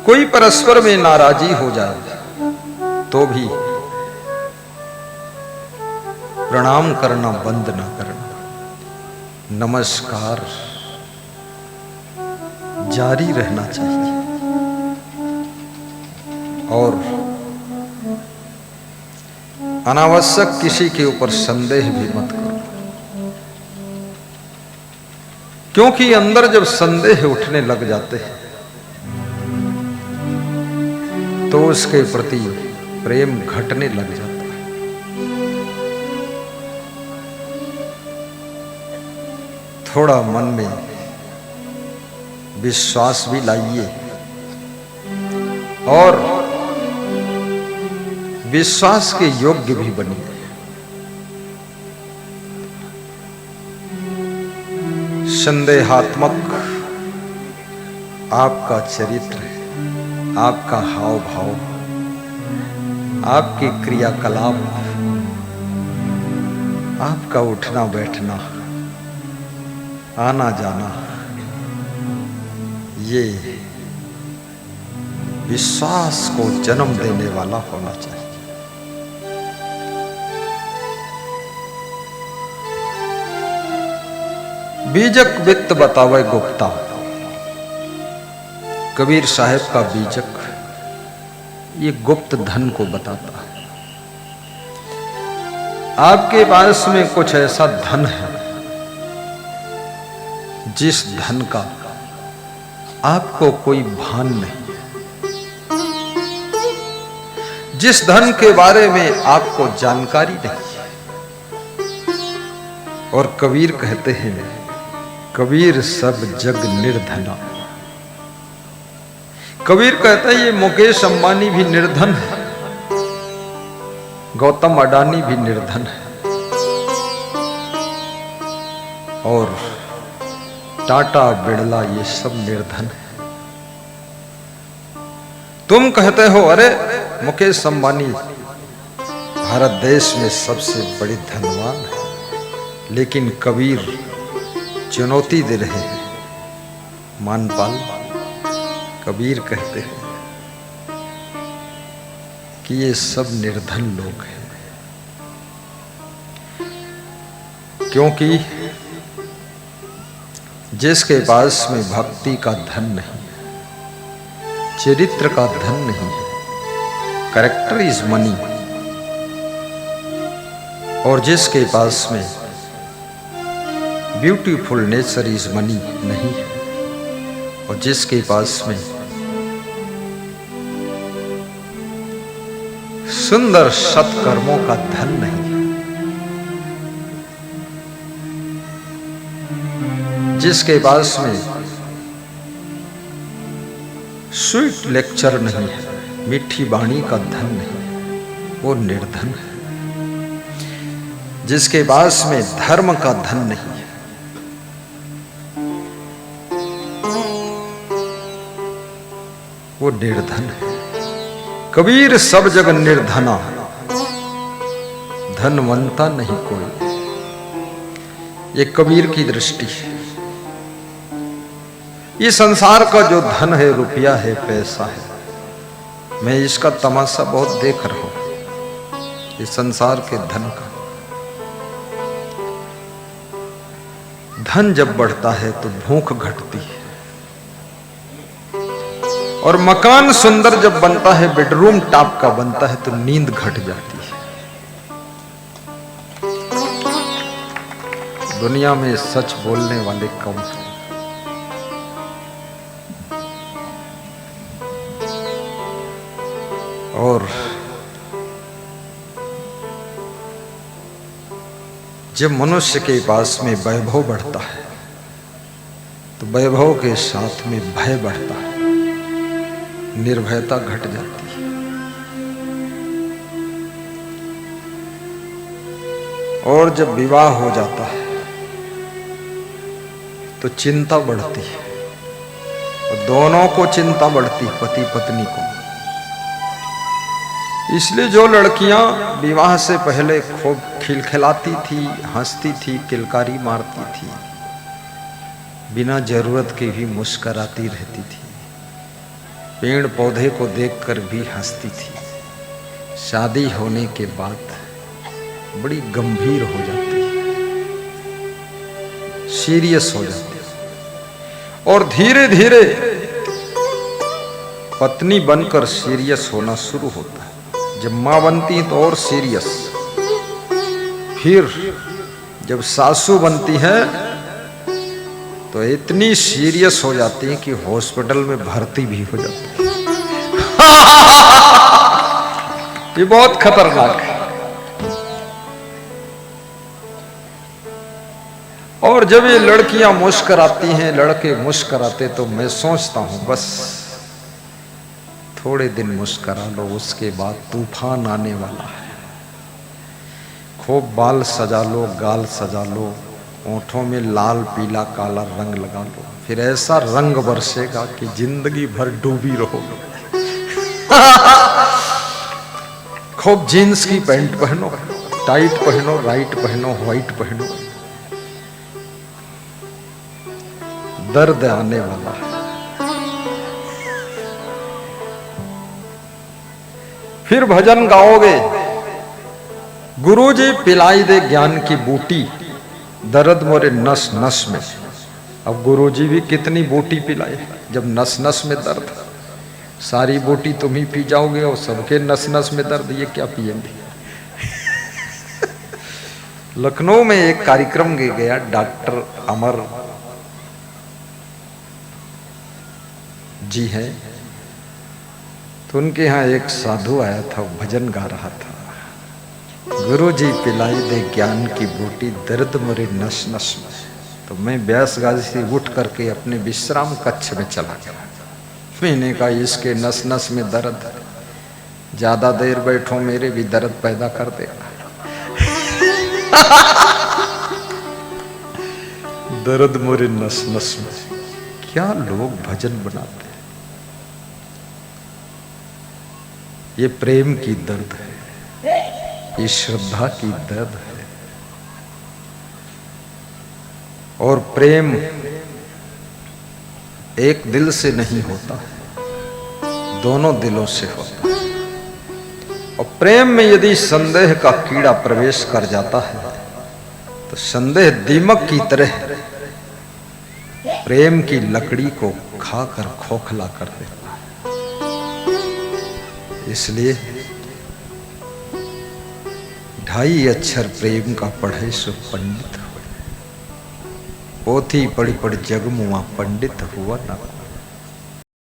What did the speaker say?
कोई परस्पर में नाराजी हो जाए तो भी प्रणाम करना बंद ना करना, नमस्कार जारी रहना चाहिए। और अनावश्यक किसी के ऊपर संदेह भी मत करो, क्योंकि अंदर जब संदेह उठने लग जाते हैं तो उसके प्रति प्रेम घटने लग जाता है। थोड़ा मन में विश्वास भी लाइए और विश्वास के योग्य भी बनिए। संदेहात्मक आपका चरित्र है, आपका हाव भाव, आपके क्रियाकलाप, आपका उठना बैठना, आना जाना, ये विश्वास को जन्म देने वाला होना चाहिए। बीजक वित्त बतावे गुप्ता, कबीर साहब का बीजक ये गुप्त धन को बताता है। आपके पास में कुछ ऐसा धन है जिस धन का आपको कोई भान नहीं, जिस धन के बारे में आपको जानकारी नहीं। और कबीर कहते हैं, कबीर सब जग निर्धना। कबीर कहता है ये मुकेश अंबानी भी निर्धन है, गौतम अडानी भी निर्धन है, और टाटा बिड़ला ये सब निर्धन है। तुम कहते हो अरे मुकेश अंबानी भारत देश में सबसे बड़ी धनवान है, लेकिन कबीर चुनौती दे रहे हैं। मानपाल कबीर कहते हैं कि ये सब निर्धन लोग हैं, क्योंकि जिसके पास में भक्ति का धन नहीं है, चरित्र का धन नहीं है, कैरेक्टर इज मनी, और जिसके पास में ब्यूटीफुल नेचर इज मनी नहीं है, और जिसके पास में सुंदर सत्कर्मों का धन नहीं है, जिसके पास में स्वीट लेक्चर नहीं है, मीठी वाणी का धन नहीं है, वो निर्धन है। जिसके पास में धर्म का धन नहीं है, वो निर्धन है। कबीर सब जग निर्धना, धनवंता नहीं कोई। ये कबीर की दृष्टि है। ये संसार का जो धन है, रुपया है, पैसा है, मैं इसका तमाशा बहुत देख रहा हूं। इस संसार के धन का, धन जब बढ़ता है तो भूख घटती है, और मकान सुंदर जब बनता है, बेडरूम टॉप का बनता है, तो नींद घट जाती है। दुनिया में सच बोलने वाले कम हैं। और जब मनुष्य के पास में वैभव बढ़ता है तो वैभव के साथ में भय बढ़ता है, निर्भयता घट जाती है। और जब विवाह हो जाता है तो चिंता बढ़ती है, और दोनों को चिंता बढ़ती, पति पत्नी को। इसलिए जो लड़कियां विवाह से पहले खूब खिलखिलाती थी, हंसती थी, किलकारी मारती थी, बिना जरूरत के भी मुस्कराती रहती थी, पेड़ पौधे को देखकर भी हंसती थी। शादी होने के बाद बड़ी गंभीर हो जाती है, सीरियस हो जाती है, और धीरे धीरे पत्नी बनकर सीरियस होना शुरू होता है। जब मां बनती है तो और सीरियस, फिर जब सासू बनती है तो इतनी सीरियस हो जाती है कि हॉस्पिटल में भर्ती भी हो जाती है। ये बहुत खतरनाक है। और जब ये लड़कियां मुस्कुराती हैं, लड़के मुस्कुराते, तो मैं सोचता हूं बस थोड़े दिन मुस्कुरा लो, उसके बाद तूफान आने वाला है। खूब बाल सजा लो, गाल सजा लो, ओंठों में लाल पीला काला रंग लगा लो, फिर ऐसा रंग बरसेगा कि जिंदगी भर डूबी रहोगे। खूब जीन्स की पैंट पहनो, टाइट पहनो, राइट पहनो, व्हाइट पहनो, दर्द आने वाला है। फिर भजन गाओगे, गुरुजी पिलाई दे ज्ञान की बूटी, दर्द मोरे नस नस में। अब गुरुजी भी कितनी बूटी पिलाए जब नस नस में दर्द। सारी बूटी तुम ही पी जाओगे और सबके नस नस में दर्द, ये क्या पिएंगे। लखनऊ में एक कार्यक्रम गया, डॉक्टर अमर जी है, तो उनके यहाँ एक साधु आया था, भजन गा रहा था, गुरुजी पिलाई दे ज्ञान की बूटी, दर्द मरे नस नस में। तो मैं ब्यास गाजी से उठ करके अपने विश्राम कक्ष में चला गया। मैंने कहा इसके नस नस में दर्द, ज्यादा देर बैठो मेरे भी दर्द पैदा कर देगा। दर्द मोरे नस नस में। क्या लोग भजन बनाते हैं। ये प्रेम की दर्द है, ये श्रद्धा की दर्द है। और प्रेम एक दिल से नहीं होता, दोनों दिलों से होता है। और प्रेम में यदि संदेह का कीड़ा प्रवेश कर जाता है तो संदेह दीमक की तरह प्रेम की लकड़ी को खाकर खोखला कर देता है। इसलिए 2.5 अक्षर प्रेम का पढ़े सो पंडित हो, पोथी पढ़ी पढ़ जग मुआ पंडित हुआ ना।